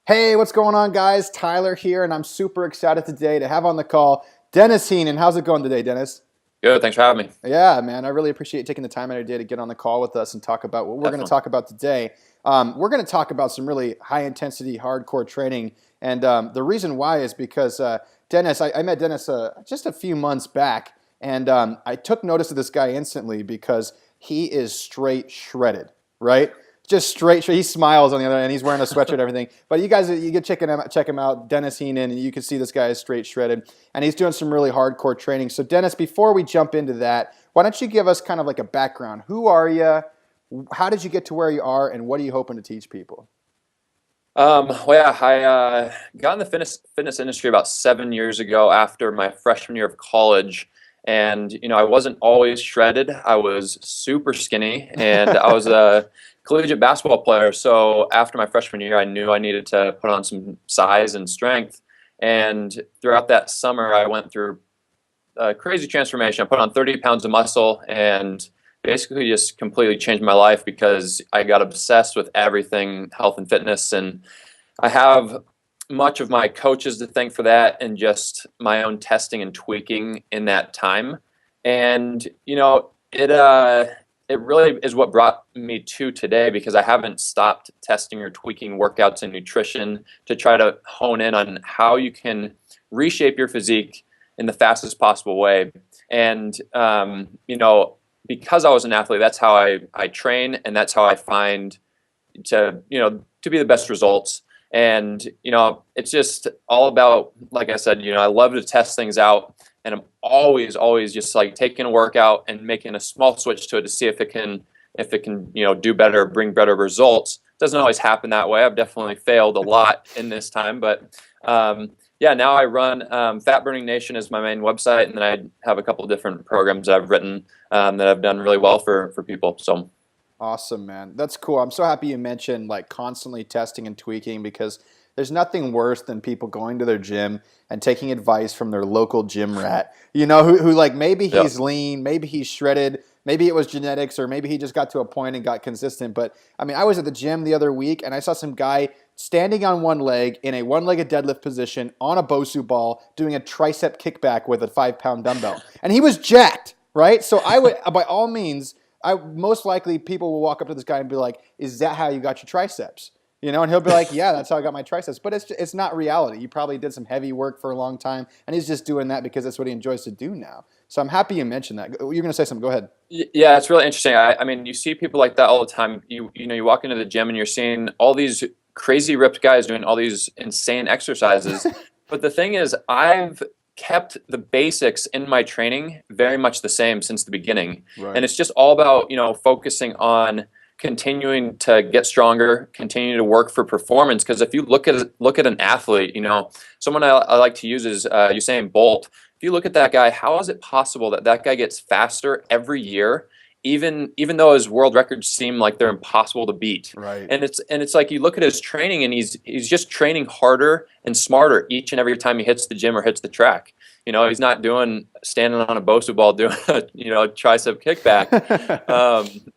Hey, what's going on, guys? Tyler here, and I'm super excited today to have on the call Dennis Heenan. How's it going today, Dennis? Good. Thanks for having me. Yeah, man, I really appreciate you taking the time out of your day to get on the call with us and talk about what we're going to Definitely. talk about today. We're going to talk about some really high intensity, hardcore training. And the reason why is because Dennis, I met Dennis just a few months back, and I took notice of this guy instantly because he is straight shredded, right? Just straight. He smiles on the other end. He's wearing a sweatshirt and everything. But you guys, you can check him out, Dennis Heenan, and you can see this guy is straight shredded, and he's doing some really hardcore training. So, Dennis, before we jump into that, why don't you give us kind of like a background? Who are you? How did you get to where you are, and what are you hoping to teach people? I got in the fitness industry about 7 years ago after my freshman year of college. And, I wasn't always shredded. I was super skinny and I was a collegiate basketball player. So after my freshman year, I knew I needed to put on some size and strength. And throughout that summer, I went through a crazy transformation. I put on 30 pounds of muscle and basically just completely changed my life because I got obsessed with everything health and fitness. And I have much of my coaches to thank for that and just my own testing and tweaking in that time. And, it really is what brought me to today because I haven't stopped testing or tweaking workouts and nutrition to try to hone in on how you can reshape your physique in the fastest possible way. And, because I was an athlete, that's how I train and that's how I find to be the best results. And, it's just all about, like I said, I love to test things out and I'm always just like taking a workout and making a small switch to it to see if it can, do better, bring better results. Doesn't always happen that way. I've definitely failed a lot in this time, but, yeah, now I run Fat Burning Nation is my main website, and then I have a couple of different programs that I've written that have done really well for people. So Awesome, man. That's cool. I'm so happy you mentioned like constantly testing and tweaking because there's nothing worse than people going to their gym and taking advice from their local gym rat. Who like maybe yeah, he's lean, maybe he's shredded, maybe it was genetics, or maybe he just got to a point and got consistent. But I mean, I was at the gym the other week and I saw some guy standing on one leg in a one-legged deadlift position on a Bosu ball doing a tricep kickback with a 5-pound dumbbell. And he was jacked, right? So I would, by all means, I most likely people will walk up to this guy and be like, "Is that how you got your triceps?" And he'll be like, "Yeah, that's how I got my triceps." But it's not reality. He probably did some heavy work for a long time, and he's just doing that because that's what he enjoys to do now. So I'm happy you mentioned that. You're going to say something. Go ahead. yeah, it's really interesting. I mean, you see people like that all the time. You walk into the gym and you're seeing all these crazy ripped guys doing all these insane exercises. But the thing is, I've kept the basics in my training very much the same since the beginning. Right. And it's just all about, focusing on continuing to get stronger, continue to work for performance. Because if you look at an athlete, someone I like to use is Usain Bolt. If you look at that guy, how is it possible that that guy gets faster every year, even though his world records seem like they're impossible to beat? Right. And it's like you look at his training and he's just training harder and smarter each and every time he hits the gym or hits the track. He's not doing standing on a Bosu ball doing a tricep kickback.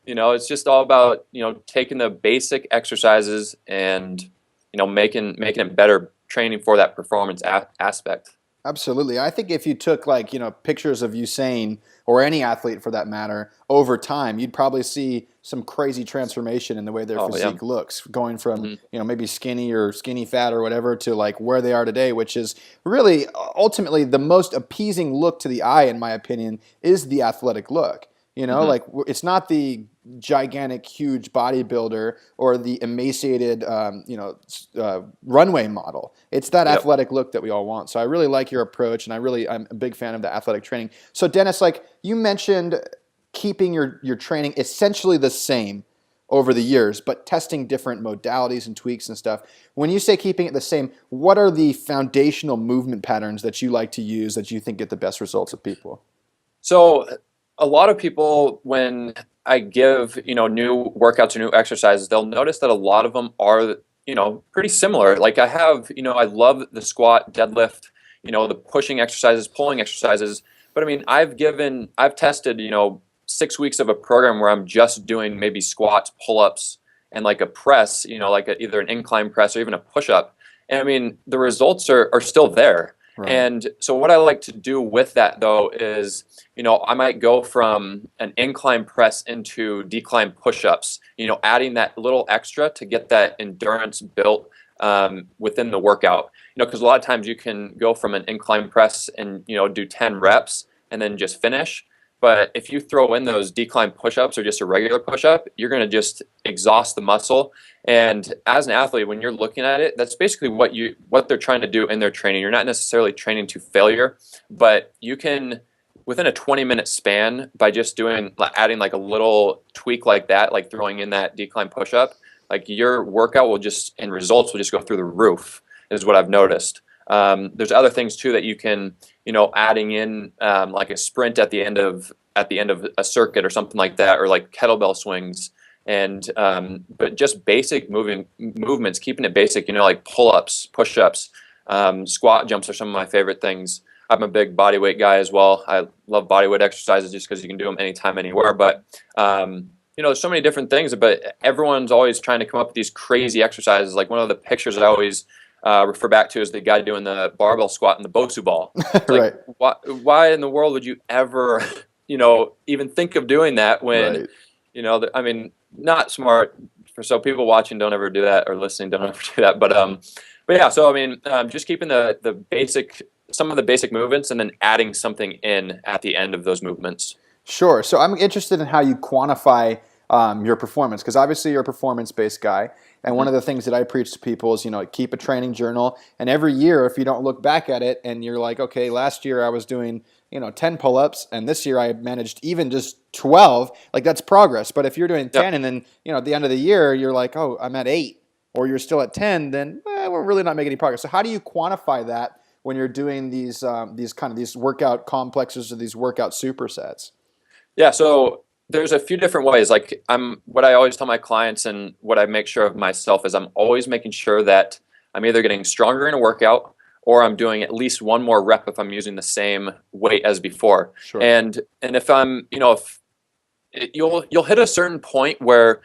It's just all about taking the basic exercises and making it better, training for that performance aspect. Absolutely. I think if you took like, pictures of Usain or any athlete for that matter over time, you'd probably see some crazy transformation in the way their Oh yeah. physique looks, going from, Mhm. maybe skinny or skinny fat or whatever to like where they are today, which is really ultimately the most appeasing look to the eye, in my opinion, is the athletic look. Mhm. Like it's not the gigantic, huge bodybuilder or the emaciated, runway model. It's that Yep. athletic look that we all want. So I really like your approach, and I'm a big fan of the athletic training. So Dennis, like you mentioned, keeping your training essentially the same over the years, but testing different modalities and tweaks and stuff. When you say keeping it the same, what are the foundational movement patterns that you like to use that you think get the best results with people? So a lot of people, when I give, new workouts or new exercises, they'll notice that a lot of them are, pretty similar. Like I have, I love the squat, deadlift, the pushing exercises, pulling exercises. But I mean, I've tested, 6 weeks of a program where I'm just doing maybe squats, pull-ups, and like a press, like either an incline press or even a push-up. And I mean, the results are still there. Right. And so what I like to do with that though is, I might go from an incline press into decline push-ups, adding that little extra to get that endurance built within the workout. Because a lot of times you can go from an incline press and, do 10 reps and then just finish. But if you throw in those decline push-ups or just a regular push-up, you're going to just exhaust the muscle. And as an athlete, when you're looking at it, that's basically what they're trying to do in their training. You're not necessarily training to failure, but you can, within a 20-minute span, by just adding like a little tweak like that, like throwing in that decline push-up, like your workout and results will just go through the roof, is what I've noticed. There's other things too that you can, adding in like a sprint at the end of a circuit or something like that, or like kettlebell swings, and but just basic movements, keeping it basic. Like pull-ups, push-ups, squat jumps are some of my favorite things. I'm a big body weight guy as well. I love body weight exercises just because you can do them anytime, anywhere. But there's so many different things, but everyone's always trying to come up with these crazy exercises. Like one of the pictures I always refer back to is the guy doing the barbell squat and the Bosu ball. Right. Like, why in the world would you ever, even think of doing that when, Right. I mean, not smart. So people watching, don't ever do that, or listening, don't ever do that. But yeah. So I mean, just keeping some of the basic movements, and then adding something in at the end of those movements. Sure. So I'm interested in how you quantify your performance, because obviously you're a performance-based guy. And one of the things that I preach to people is, keep a training journal. And every year, if you don't look back at it and you're like, okay, last year I was doing, 10 pull-ups, and this year I managed even just 12, like that's progress. But if you're doing 10 and then, at the end of the year, you're like, oh, I'm at 8, or you're still at 10, then we're really not making any progress. So how do you quantify that when you're doing these workout complexes or these workout supersets? Yeah. So there's a few different ways. Like what I always tell my clients, and what I make sure of myself, is I'm always making sure that I'm either getting stronger in a workout, or I'm doing at least one more rep if I'm using the same weight as before. Sure. And if I'm, you'll hit a certain point where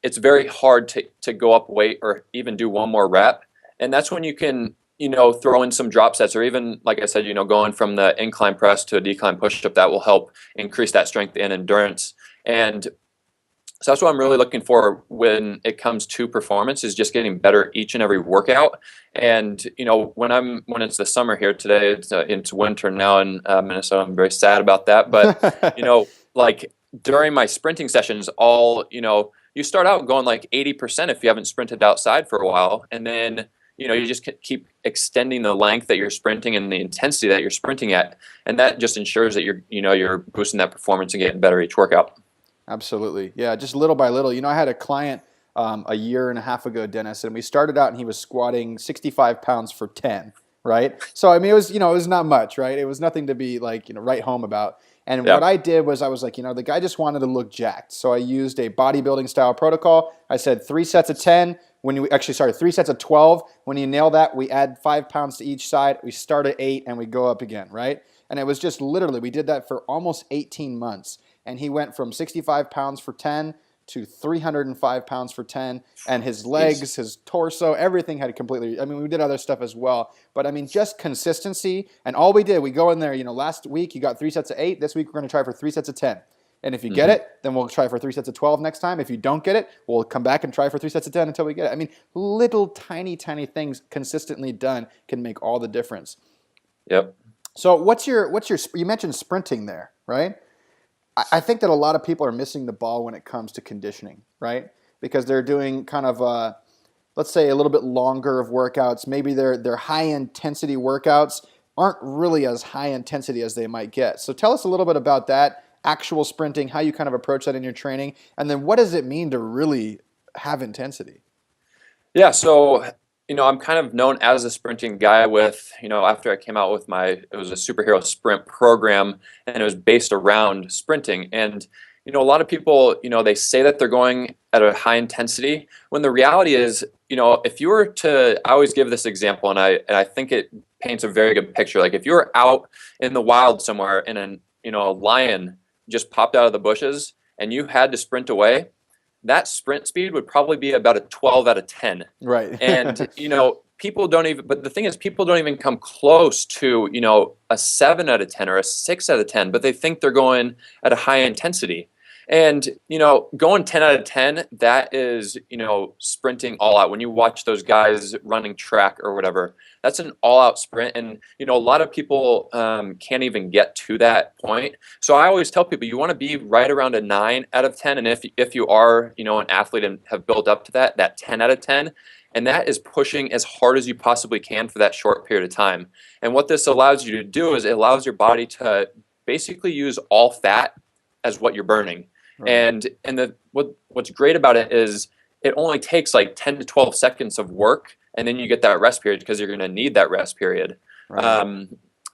it's very hard to go up weight or even do one more rep. And that's when you can, throw in some drop sets, or even, like I said, going from the incline press to a decline push-up. That will help increase that strength and endurance. And so that's what I'm really looking for when it comes to performance, is just getting better each and every workout. And, when it's the summer here today, it's winter now in Minnesota. I'm very sad about that. But, like during my sprinting sessions, you start out going like 80% if you haven't sprinted outside for a while. And then, you just keep extending the length that you're sprinting and the intensity that you're sprinting at. And that just ensures that you're boosting that performance and getting better each workout. Absolutely. Yeah, just little by little. I had a client a year and a half ago, Dennis, and we started out and he was squatting 65 pounds for 10, right? So, I mean, it was not much, right? It was nothing to be like, write home about. And what I did was I was like, the guy just wanted to look jacked. So I used a bodybuilding style protocol. I said 3 sets of 10. 3 sets of 12. When you nail that, we add 5 pounds to each side. We start at 8 and we go up again, right? And it was just literally, we did that for almost 18 months. And he went from 65 pounds for 10 to 305 pounds for 10. And his legs, his torso, everything had completely, we did other stuff as well. But just consistency. And all we did, we go in there, last week you got 3 sets of 8. This week we're going to try for 3 sets of 10. And if you get it, then we'll try for 3 sets of 12 next time. If you don't get it, we'll come back and try for 3 sets of 10 until we get it. Little tiny things consistently done can make all the difference. Yep. So you mentioned sprinting there, right? I think that a lot of people are missing the ball when it comes to conditioning, right? Because they're doing kind of let's say a little bit longer of workouts. Maybe their high intensity workouts aren't really as high intensity as they might get. So tell us a little bit about that, actual sprinting, how you kind of approach that in your training, and then what does it mean to really have intensity? Yeah, so I'm kind of known as a sprinting guy with, after I came out with it was a superhero sprint program, and it was based around sprinting. And, a lot of people, they say that they're going at a high intensity, when the reality is, if you were to, I always give this example, and I think it paints a very good picture. Like if you were out in the wild somewhere and a lion just popped out of the bushes and you had to sprint away, that sprint speed would probably be about a 12 out of 10. Right. And, people don't even, but the thing is, people don't even come close to, a 7 out of 10 or a 6 out of 10, but they think they're going at a high intensity. And, going 10 out of 10, that is, sprinting all out. When you watch those guys running track or whatever, that's an all out sprint. And, a lot of people can't even get to that point. So I always tell people you want to be right around a 9 out of 10. And if you are, an athlete and have built up to that 10 out of 10, and that is pushing as hard as you possibly can for that short period of time. And what this allows you to do is it allows your body to basically use all fat as what you're burning. Right. And what's great about it is it only takes like 10 to 12 seconds of work, and then you get that rest period because you're going to need that rest period. Right.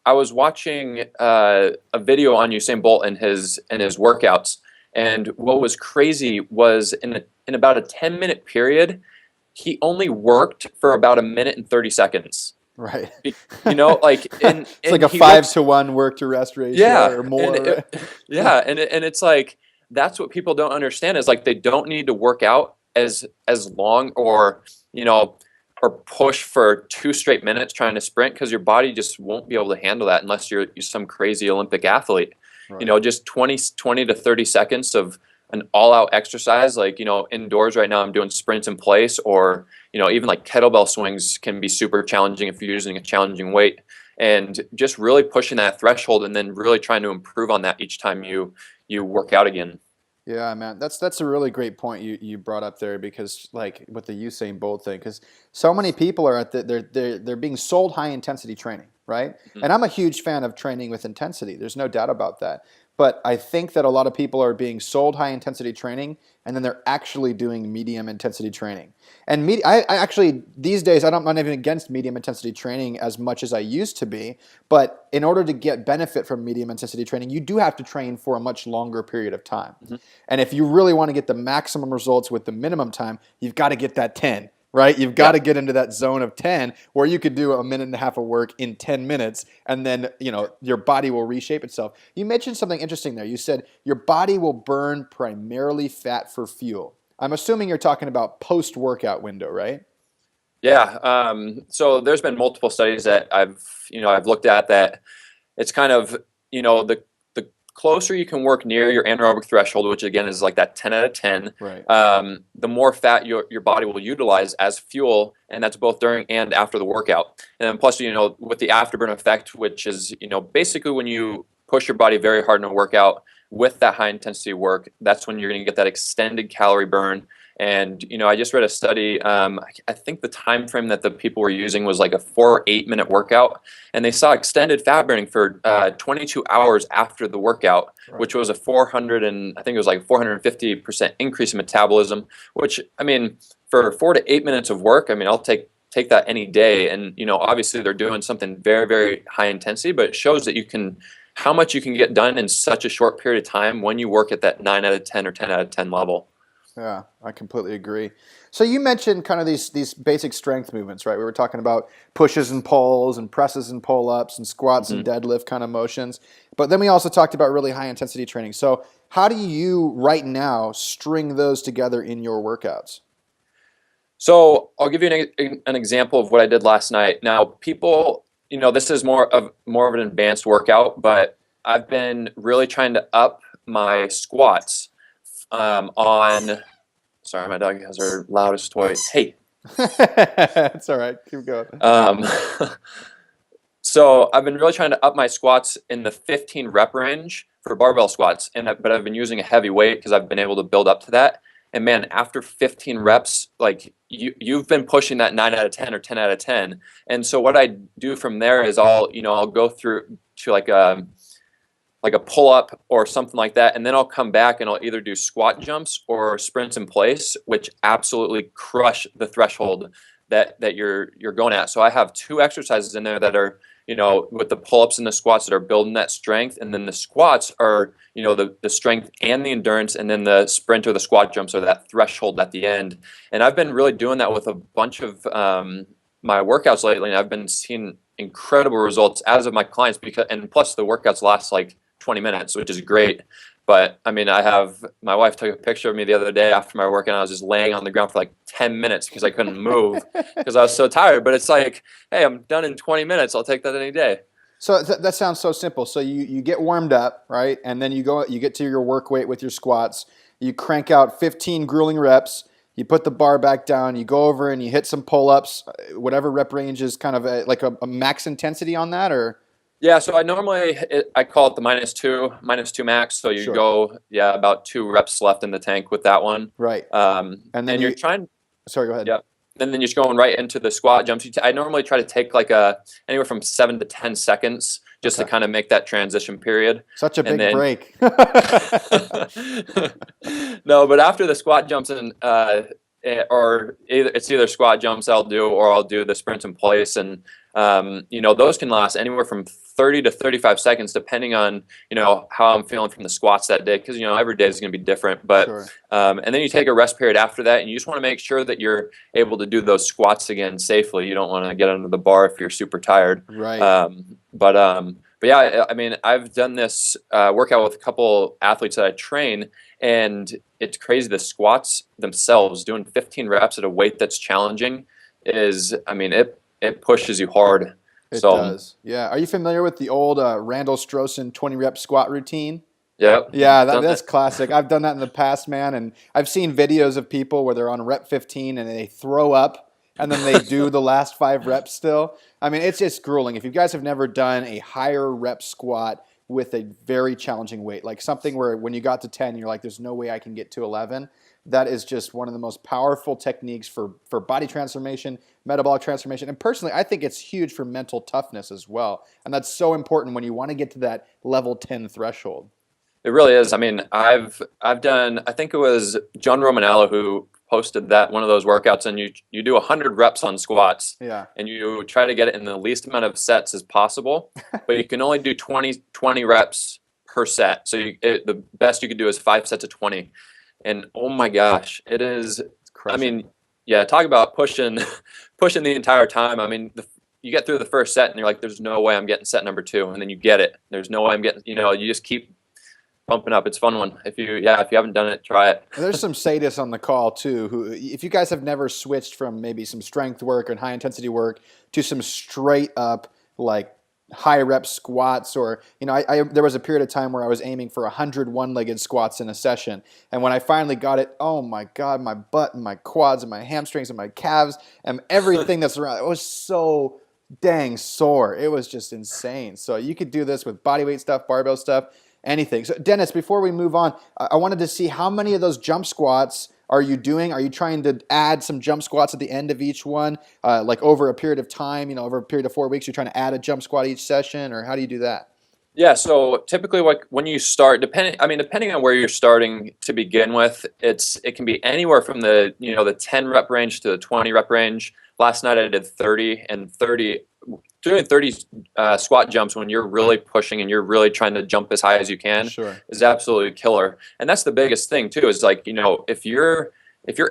I was watching a video on Usain Bolt and his workouts, and what was crazy was in about a 10-minute period, he only worked for about a minute and 30 seconds. Right. Like it's like a 5-to-1 work to rest ratio or more. And it's like, that's what people don't understand is like they don't need to work out as long or push for 2 straight minutes trying to sprint, because your body just won't be able to handle that unless you're some crazy Olympic athlete. Right. Just 20 to 30 seconds of an all-out exercise, like indoors right now I'm doing sprints in place, or even like kettlebell swings can be super challenging if you're using a challenging weight, and just really pushing that threshold and then really trying to improve on that each time you work out again. Yeah, man, that's a really great point you brought up there, because like with the Usain Bolt thing, because so many people are they're being sold high intensity training, right? Mm-hmm. And I'm a huge fan of training with intensity. There's no doubt about that. But I think that a lot of people are being sold high intensity training, and then they're actually doing medium intensity training. And I actually, these days, I'm not even against medium intensity training as much as I used to be. But in order to get benefit from medium intensity training, you do have to train for a much longer period of time. Mm-hmm. And if you really want to get the maximum results with the minimum time, you've got to get that 10. Right? You've got to get into that zone of 10 where you could do a minute and a half of work in 10 minutes, and then, your body will reshape itself. You mentioned something interesting there. You said your body will burn primarily fat for fuel. I'm assuming you're talking about post-workout window, right? Yeah. So there's been multiple studies that I've looked at that it's kind of, the closer you can work near your anaerobic threshold, which again is like that 10 out of 10, right. The more fat your body will utilize as fuel, and that's both during and after the workout. And then plus, with the afterburn effect, which is, basically when you push your body very hard in a workout with that high intensity work, that's when you're going to get that extended calorie burn. And I just read a study. I think the time frame that the people were using was like a 4 or 8 minute workout, and they saw extended fat burning for 22 hours after the workout, right. Which was a 450% increase in metabolism. Which, I mean, for 4 to 8 minutes of work, I mean, I'll take that any day. And obviously they're doing something very, very high intensity, but it shows that how much you can get done in such a short period of time when you work at that 9 out of 10 or 10 out of 10 level. Yeah, I completely agree. So you mentioned kind of these basic strength movements, right? We were talking about pushes and pulls and presses and pull-ups and squats mm-hmm. and deadlift kind of motions. But then we also talked about really high-intensity training. So how do you right now string those together in your workouts? So I'll give you an example of what I did last night. Now, people, this is more of an advanced workout, but I've been really trying to up my squats. Sorry, my dog has her loudest toy. Hey. It's all right. Keep going. So I've been really trying to up my squats in the 15 rep range for barbell squats, but I've been using a heavy weight because I've been able to build up to that. And man, after 15 reps, like you've been pushing that 9 out of 10 or 10 out of 10. And so what I do from there is I'll go through to like a pull-up or something like that, and then I'll come back and I'll either do squat jumps or sprints in place, which absolutely crush the threshold that you're going at. So I have 2 exercises in there that are, with the pull-ups and the squats that are building that strength, and then the squats are, the strength and the endurance, and then the sprint or the squat jumps are that threshold at the end. And I've been really doing that with a bunch of my workouts lately, and I've been seeing incredible results as of my clients, and plus the workouts last like 20 minutes, which is great. But I mean, my wife took a picture of me the other day after my workout. I was just laying on the ground for like 10 minutes because I couldn't move because I was so tired. But it's like, hey, I'm done in 20 minutes. I'll take that any day. So that sounds so simple. So you get warmed up, right? And then you get to your work weight with your squats. You crank out 15 grueling reps. You put the bar back down. You go over and you hit some pull-ups. Whatever rep range is kind of like a max intensity on that, or Yeah, so I call it the minus two max. So you sure, go, yeah, about 2 reps left in the tank with that one. right? And then And you're trying, sorry, go ahead. yeah. And then you're just going right into the squat jumps. I normally try to take like anywhere from 7 to 10 seconds just to Okay. kind of make that transition period. Such a And big then, break. no, but after the squat jumps or it's either squat jumps I'll do or I'll do the sprints in place, and those can last anywhere from 30 to 35 seconds depending on how I'm feeling from the squats that day, because every day is going to be different. But Sure. and then you take a rest period after that, and you just want to make sure that you're able to do those squats again safely. You don't want to get under the bar if you're super tired. Right. But yeah, I mean, I've done this workout with a couple athletes that I train, and it's crazy. The squats themselves, doing 15 reps at a weight that's challenging, I mean, it pushes you hard. It So, does. Yeah. Are you familiar with the old Randall Strossen 20 rep squat routine? yeah, Yeah, done that's that. classic. I've done that in the past, man, and I've seen videos of people where they're on rep 15 and they throw up and then they do the last 5 reps still. I mean, it's just grueling. If you guys have never done a higher rep squat with a very challenging weight, like something where when you got to 10, you're like, there's no way I can get to 11. That is just one of the most powerful techniques for body transformation, metabolic transformation. And personally, I think it's huge for mental toughness as well. And that's so important when you want to get to that level 10 threshold. It really is. I mean, I've done. I think it was John Romanello who posted that one of those workouts, and you do 100 reps on squats, Yeah. and you try to get it in the least amount of sets as possible, but you can only do 20 reps per set. So the best you could do is 5 sets of 20, and oh my gosh, it is. It's I crushing. mean, yeah, talk about pushing, pushing the entire time. I mean, you get through the first set, and you're like, "There's no way I'm getting set number 2," and then you get it. There's no way I'm getting. You just keep pumping up. It's a fun one. If you haven't done it, try it. There's some sadists on the call too, who, if you guys have never switched from maybe some strength work and high intensity work to some straight up like high rep squats, or there was a period of time where I was aiming for 100 one-legged squats in a session, and when I finally got it, oh my god, my butt and my quads and my hamstrings and my calves and everything that's around, it was so dang sore. It was just insane. So you could do this with bodyweight stuff, barbell stuff, anything. So Dennis, before we move on, I wanted to see how many of those jump squats are you doing? Are you trying to add some jump squats at the end of each one, like over a period of time, over a period of 4 weeks, you're trying to add a jump squat each session, or how do you do that? Yeah, so typically, like when you start, depending on where you're starting to begin with, it can be anywhere from the 10 rep range to the 20 rep range. Last night I did 30, and doing 30 squat jumps when you're really pushing and you're really trying to jump as high as you can Sure. is absolutely killer. And that's the biggest thing too, is like, if you're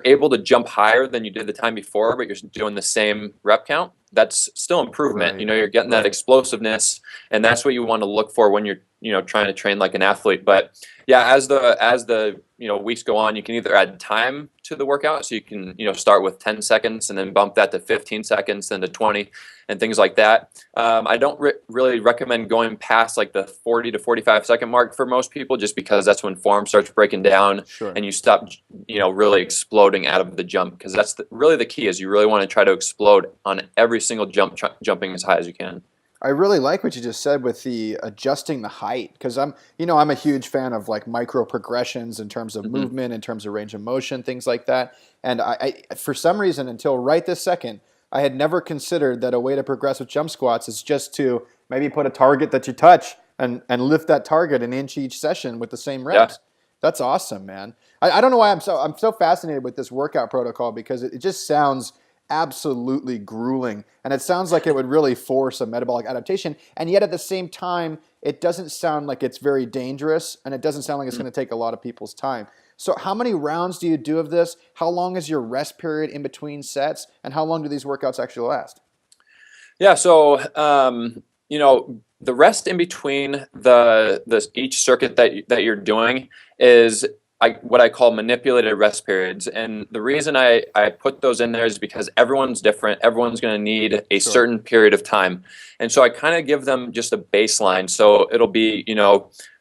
able to jump higher than you did the time before, but you're doing the same rep count, that's still improvement. Right. You're getting that Right. explosiveness, and that's what you want to look for when you're trying to train like an athlete. But yeah, as the weeks go on, you can either add time to the workout, so you can start with 10 seconds and then bump that to 15 seconds, then to 20, and things like that. I don't really recommend going past like the 40 to 45 second mark for most people, just because that's when form starts breaking down. Sure. And you stop really exploding out of the jump, because that's really the key, is you really want to try to explode on every single jump, jumping as high as you can. I really like what you just said with the adjusting the height, because I'm a huge fan of like micro progressions in terms of Mm-hmm. movement, in terms of range of motion, things like that. And I for some reason, until right this second, I had never considered that a way to progress with jump squats is just to maybe put a target that you touch and lift that target an inch each session with the same reps. That's awesome, man. I don't know why I'm so fascinated with this workout protocol, because it just sounds absolutely grueling, and it sounds like it would really force a metabolic adaptation, and yet at the same time it doesn't sound like it's very dangerous, and it doesn't sound like it's going to take a lot of people's time. So how many rounds do you do of this? How long is your rest period in between sets, and how long do these workouts actually last? Yeah, so the rest in between the each circuit that you're doing is what I call manipulated rest periods. And the reason I put those in there is because everyone's different. Everyone's going to need a Sure. certain period of time. And so I kind of give them just a baseline. So it'll be,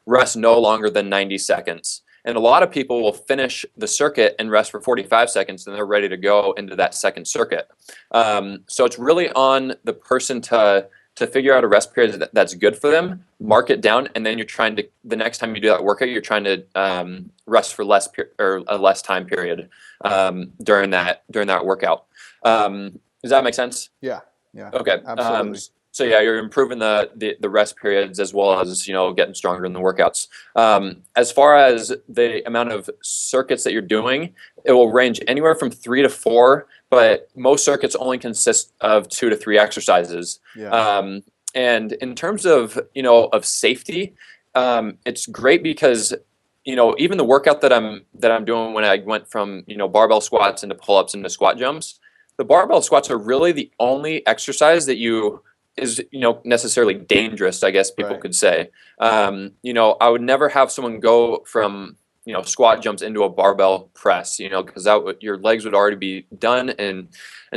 rest no longer than 90 seconds. And a lot of people will finish the circuit and rest for 45 seconds, and they're ready to go into that second circuit. So it's really on the person to figure out a rest period that's good for them, mark it down, and then you're trying to, the next time you do that workout, you're trying to rest for or a less time period during that workout. Does that make sense? Yeah. Yeah. Okay. Absolutely. So yeah, you're improving the rest periods as well as getting stronger in the workouts. As far as the amount of circuits that you're doing, it will range anywhere from 3 to 4, but most circuits only consist of 2 to 3 exercises. Yeah. And in terms of of safety, it's great because even the workout that I'm doing when I went from barbell squats into pull-ups into squat jumps, the barbell squats are really the only exercise that is necessarily dangerous, I guess people Right. could say. I would never have someone go from squat jumps into a barbell press, because your legs would already be done and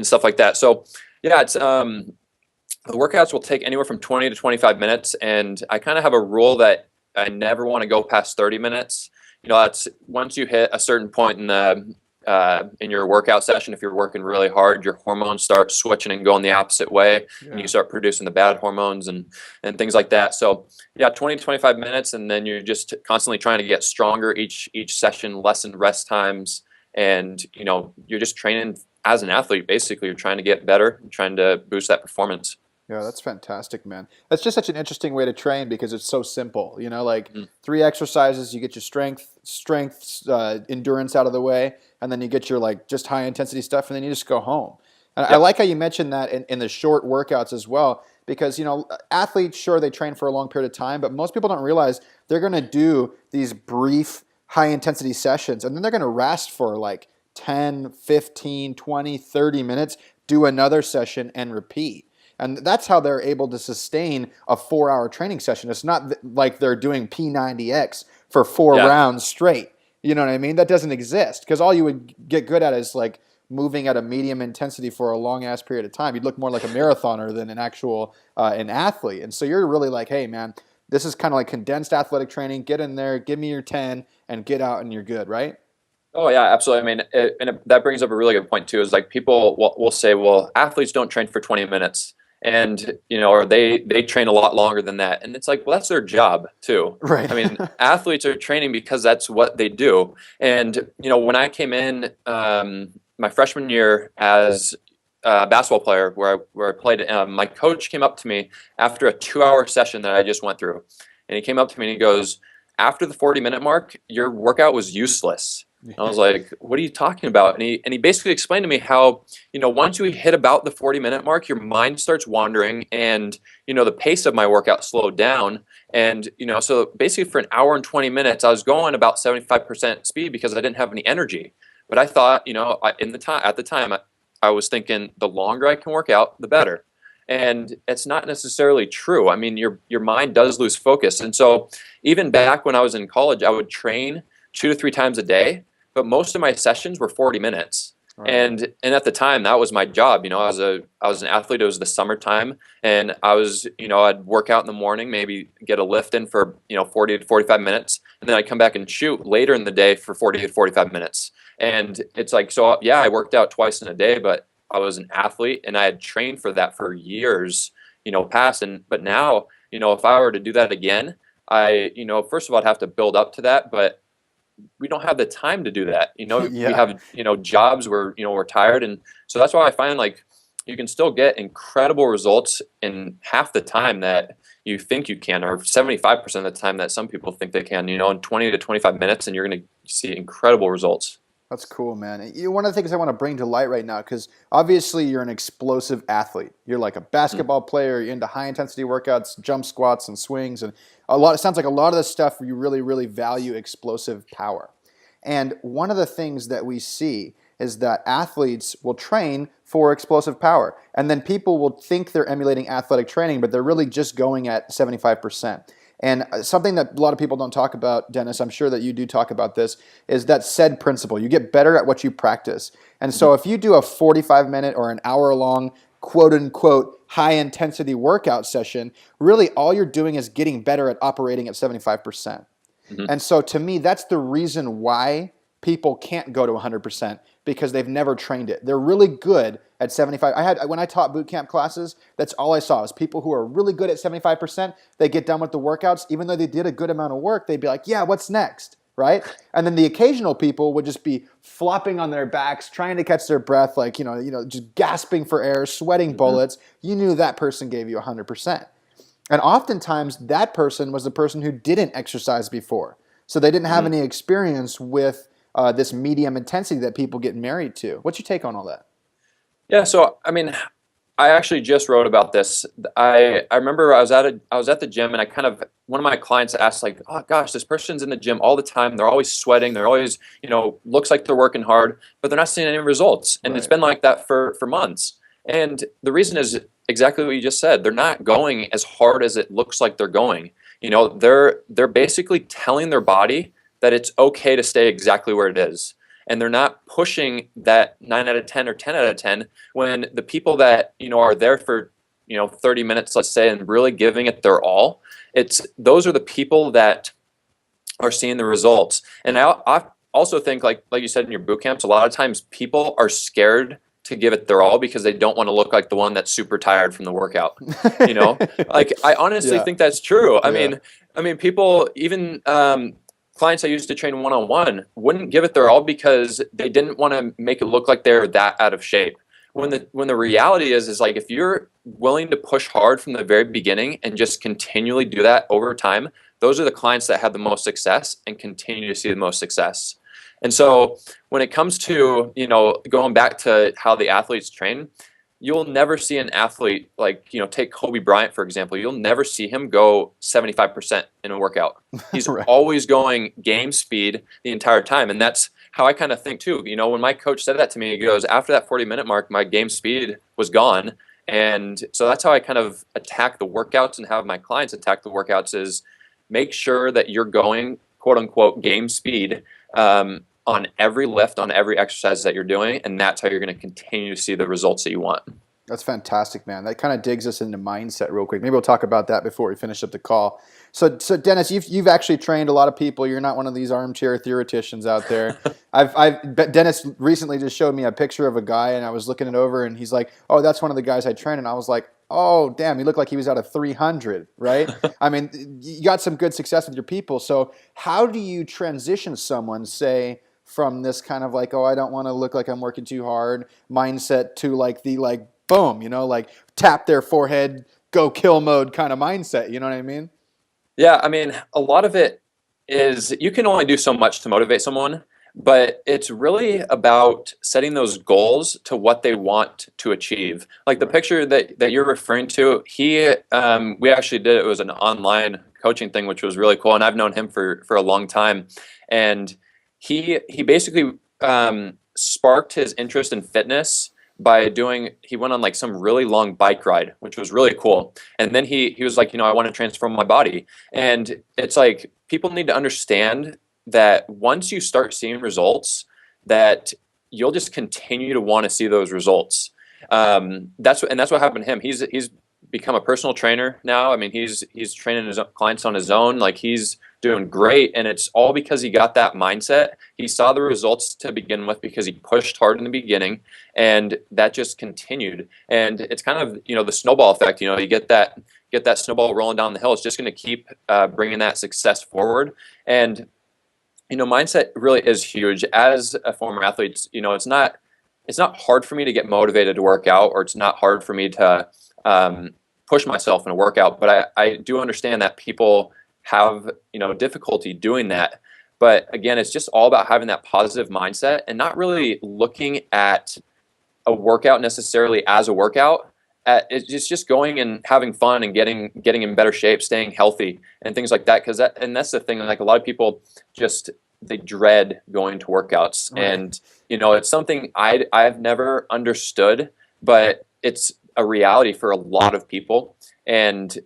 stuff like that. So yeah, it's the workouts will take anywhere from 20 to 25 minutes, and I kind of have a rule that I never want to go past 30 minutes. That's once you hit a certain point in your workout session, if you're working really hard, your hormones start switching and going the opposite way, Yeah. and you start producing the bad hormones and things like that. So yeah, 20 to 25 minutes, and then you're just constantly trying to get stronger each session, lessen rest times, and you're just training as an athlete. Basically, you're trying to get better, trying to boost that performance. Yeah, that's fantastic, man. That's just such an interesting way to train because it's so simple. Like Mm. 3 exercises, you get your strength, endurance out of the way, and then you get your like just high intensity stuff, and then you just go home. And I Yep. like how you mentioned that in the short workouts as well, because athletes, sure, they train for a long period of time, but most people don't realize they're going to do these brief high intensity sessions, and then they're going to rest for like 10, 15, 20, 30 minutes, do another session, and repeat. And that's how they're able to sustain a 4-hour training session. It's not like they're doing P90X for 4 Yeah. rounds straight. You know what I mean? That doesn't exist, because all you would get good at is like moving at a medium intensity for a long ass period of time. You'd look more like a marathoner than an actual an athlete. And so you're really like, hey man, this is kind of like condensed athletic training. Get in there, give me your 10, and get out, and you're good, right? Oh yeah, absolutely. I mean, that brings up a really good point too. Is like people will say, well, athletes don't train for 20 minutes, and or they train a lot longer than that, and it's like, well, that's their job too. Right. I mean, athletes are training because that's what they do. And when I came in my freshman year as a basketball player, where I played, my coach came up to me after a 2-hour session that I just went through, and he came up to me and he goes, after the 40-minute mark, your workout was useless. And I was like, what are you talking about? And he basically explained to me how, once you hit about the 40-minute mark, your mind starts wandering, and, the pace of my workout slowed down. And, so basically for an hour and 20 minutes, I was going about 75% speed because I didn't have any energy. But I thought, at the time, I was thinking the longer I can work out, the better. And it's not necessarily true. I mean, your mind does lose focus. And so even back when I was in college, I would train 2 to 3 times a day, but most of my sessions were 40 minutes. Right. And at the time, that was my job. I was an athlete. It was the summertime, and I was, I'd work out in the morning, maybe get a lift in for 40 to 45 minutes, and then I'd come back and shoot later in the day for 40 to 45 minutes. And it's like, so yeah, I worked out twice in a day, but I was an athlete, and I had trained for that for years, past. But now, if I were to do that again, I, first of all, I'd have to build up to that, but we don't have the time to do that. Yeah. We have, jobs where, we're tired. And so that's why I find like you can still get incredible results in half the time that you think you can, or 75% of the time that some people think they can, in 20 to 25 minutes, and you're going to see incredible results. That's cool, man. One of the things I want to bring to light right now, because obviously you're an explosive athlete. You're like a basketball player. You're into high intensity workouts, jump squats and swings, and it sounds like a lot of the stuff you really, really value explosive power. And one of the things that we see is that athletes will train for explosive power. And then people will think they're emulating athletic training, but they're really just going at 75%. And something that a lot of people don't talk about, Dennis, I'm sure that you do talk about this, is that said principle. You get better at what you practice. And so if you do a 45-minute or an hour-long, quote-unquote, high-intensity workout session, really all you're doing is getting better at operating at 75%. And so to me, that's the reason why people can't go to 100%, because they've never trained it. They're really good at 75. When I taught boot camp classes, that's all I saw is people who are really good at 75%. They get done with the workouts, even though they did a good amount of work, they'd be like, yeah, what's next? Right? And then the occasional people would just be flopping on their backs, trying to catch their breath, like, just gasping for air, sweating bullets. You knew that person gave you 100%. And oftentimes that person was the person who didn't exercise before. So they didn't have any experience with this medium intensity that people get married to. What's your take on all that? Yeah, so I mean, I actually just wrote about this. I remember I was at the gym, and one of my clients asked, like, oh gosh, this person's in the gym all the time. They're always sweating. They're always, looks like they're working hard, but they're not seeing any results. And It's been like that for months. And the reason is exactly what you just said. They're not going as hard as it looks like they're going. They're basically telling their body that it's okay to stay exactly where it is. And they're not pushing that 9 out of 10 or 10 out of 10 when the people that, are there for, 30 minutes, let's say, and really giving it their all, those are the people that are seeing the results. And I also think, like you said in your boot camps, a lot of times people are scared to give it their all because they don't want to look like the one that's super tired from the workout. Like, I honestly think that's true. I mean, people, even clients I used to train one-on-one, wouldn't give it their all because they didn't want to make it look like they're that out of shape. When the reality is like, if you're willing to push hard from the very beginning and just continually do that over time, those are the clients that have the most success and continue to see the most success. And so when it comes to, going back to how the athletes train, you'll never see an athlete like, take Kobe Bryant, for example. You'll never see him go 75% in a workout. He's Right. always going game speed the entire time. And that's how I kind of think too. When my coach said that to me, he goes, after that 40-minute mark, my game speed was gone. And so that's how I kind of attack the workouts and have my clients attack the workouts, is make sure that you're going, quote unquote, game speed on every lift, on every exercise that you're doing, and that's how you're going to continue to see the results that you want. That's fantastic, man. That kind of digs us into mindset real quick. Maybe we'll talk about that before we finish up the call. So Dennis, you've actually trained a lot of people. You're not one of these armchair theoreticians out there. Dennis recently just showed me a picture of a guy, and I was looking it over, and he's like, "Oh, that's one of the guys I train." And I was like, "Oh, damn, he looked like he was out of 300, right?" I mean, you got some good success with your people. So how do you transition someone, say, from this kind of like, oh, I don't want to look like I'm working too hard mindset to like the boom, like tap their forehead, go kill mode kind of mindset. You know what I mean? Yeah, I mean, a lot of it is you can only do so much to motivate someone, but it's really about setting those goals to what they want to achieve. Like the picture that you're referring to, we actually did, it was an online coaching thing, which was really cool. And I've known him for a long time. And he basically sparked his interest in fitness by he went on like some really long bike ride, which was really cool. And then he was like, I want to transform my body. And it's like, people need to understand that once you start seeing results, that you'll just continue to want to see those results. That's what happened to him. He's become a personal trainer now. I mean, he's training his clients on his own. Like, he's doing great, and it's all because he got that mindset. He saw the results to begin with because he pushed hard in the beginning, and that just continued. And it's kind of, the snowball effect. You get that snowball rolling down the hill. It's just going to keep bringing that success forward. And mindset really is huge. As a former athlete, it's not hard for me to get motivated to work out, or it's not hard for me to push myself in a workout. But I do understand that people have difficulty doing that. But again, it's just all about having that positive mindset and not really looking at a workout necessarily as a workout. It's just going and having fun and getting in better shape, staying healthy and things like that. That's the thing. Like, a lot of people just they dread going to workouts. Right. And, it's something I've never understood, but it's a reality for a lot of people. And,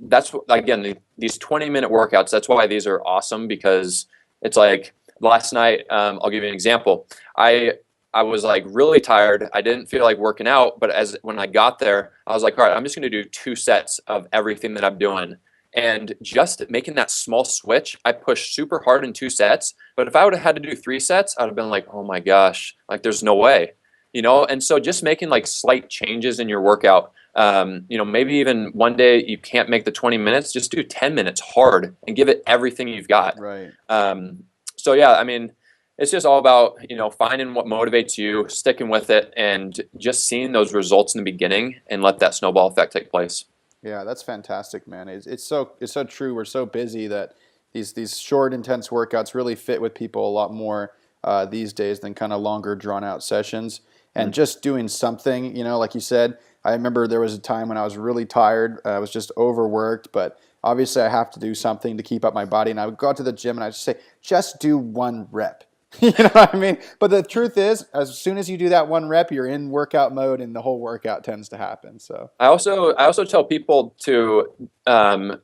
that's again, these 20-minute workouts, that's why these are awesome, because it's like last night, I'll give you an example. I was like really tired. I didn't feel like working out, but when I got there, I was like, all right, I'm just going to do 2 sets of everything that I'm doing. And just making that small switch, I pushed super hard in 2 sets. But if I would have had to do 3 sets, I'd have been like, oh my gosh, like there's no way, And so just making like slight changes in your workout, maybe even one day you can't make the 20 minutes, just do 10 minutes hard and give it everything you've got. Right. So yeah, I mean, it's just all about, finding what motivates you, sticking with it, and just seeing those results in the beginning and let that snowball effect take place. Yeah, that's fantastic, man. It's so true. We're so busy that these short, intense workouts really fit with people a lot more these days than kind of longer, drawn out sessions. And just doing something, like you said, I remember there was a time when I was really tired. I was just overworked, but obviously I have to do something to keep up my body. And I would go out to the gym and I would just say, just do 1 rep. You know what I mean? But the truth is, as soon as you do that 1 rep, you're in workout mode, and the whole workout tends to happen. So I also tell people to,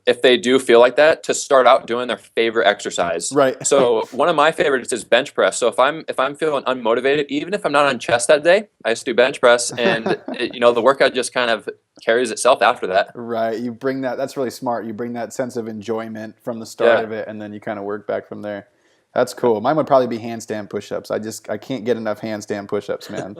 if they do feel like that, to start out doing their favorite exercise. right. So one of my favorites is bench press. So if I'm feeling unmotivated, even if I'm not on chest that day, I just do bench press, and the workout just kind of carries itself after that. Right. You bring that. That's really smart. You bring that sense of enjoyment from the start of it, and then you kind of work back from there. That's cool. Mine would probably be handstand push-ups. I can't get enough handstand push-ups, man.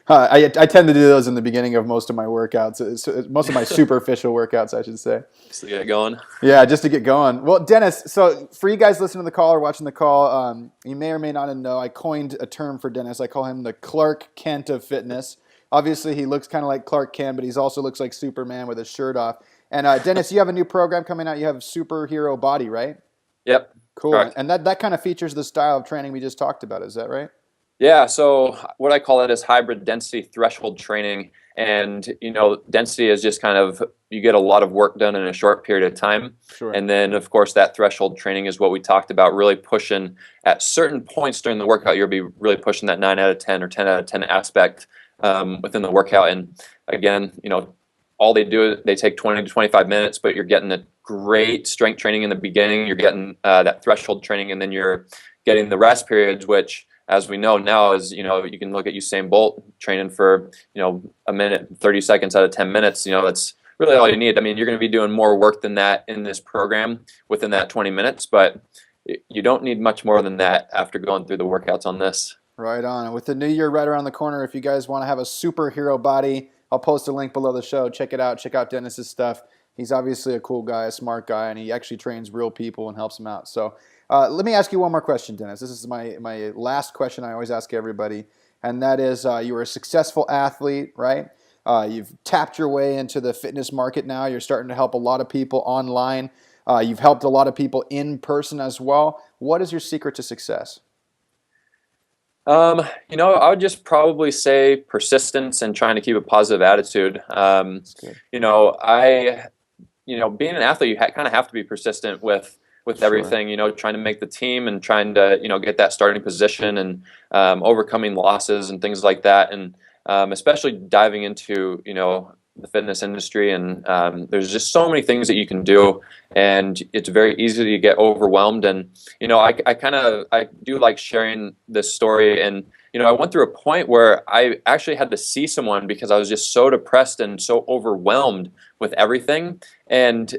I tend to do those in the beginning of most of my workouts, most of my superficial workouts, I should say. Just to get going. Yeah, just to get going. Well, Dennis, so for you guys listening to the call or watching the call, you may or may not know, I coined a term for Dennis. I call him the Clark Kent of fitness. Obviously, he looks kind of like Clark Kent, but he also looks like Superman with his shirt off. And Dennis, you have a new program coming out. You have Superhero Body, right? Yep. Cool. Correct. And that kind of features the style of training we just talked about. Is that right? Yeah. So what I call it is hybrid density threshold training. And, density is just kind of, you get a lot of work done in a short period of time. Sure. And then, of course, that threshold training is what we talked about, really pushing at certain points during the workout. You'll be really pushing that 9 out of 10 or 10 out of 10 aspect within the workout. And again, all they do is they take 20 to 25 minutes, but you're getting a great strength training in the beginning. You're getting that threshold training, and then you're getting the rest periods, which, as we know now, is you can look at Usain Bolt training for a minute, 30 seconds out of 10 minutes. That's really all you need. I mean, you're going to be doing more work than that in this program within that 20 minutes, but you don't need much more than that after going through the workouts on this. Right on. And with the new year right around the corner, if you guys want to have a superhero body, I'll post a link below the show. Check it out. Check out Dennis's stuff. He's obviously a cool guy, a smart guy, and he actually trains real people and helps them out. So let me ask you one more question, Dennis. This is my last question I always ask everybody, and that is, you were a successful athlete, right? You've tapped your way into the fitness market now. You're starting to help a lot of people online. You've helped a lot of people in person as well. What is your secret to success? I would just probably say persistence and trying to keep a positive attitude. Being an athlete, you kind of have to be persistent with Sure. everything, trying to make the team and trying to, get that starting position and overcoming losses and things like that. And especially diving into, the fitness industry, and there's just so many things that you can do, and it's very easy to get overwhelmed. And I do like sharing this story. And I went through a point where I actually had to see someone because I was just so depressed and so overwhelmed with everything. And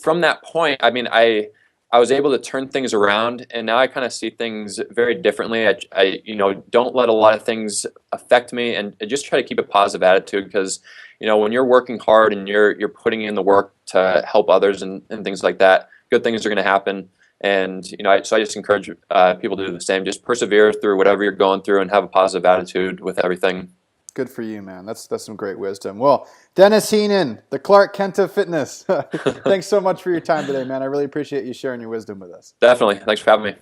from that point, I mean, I was able to turn things around, and now I kind of see things very differently. I don't let a lot of things affect me, and I just try to keep a positive attitude, because when you're working hard and you're putting in the work to help others and things like that, good things are going to happen. And so I just encourage people to do the same. Just persevere through whatever you're going through and have a positive attitude with everything. Good for you, man. That's some great wisdom. Well, Dennis Heenan, the Clark Kent of fitness. Thanks so much for your time today, man. I really appreciate you sharing your wisdom with us. Definitely. Thanks for having me.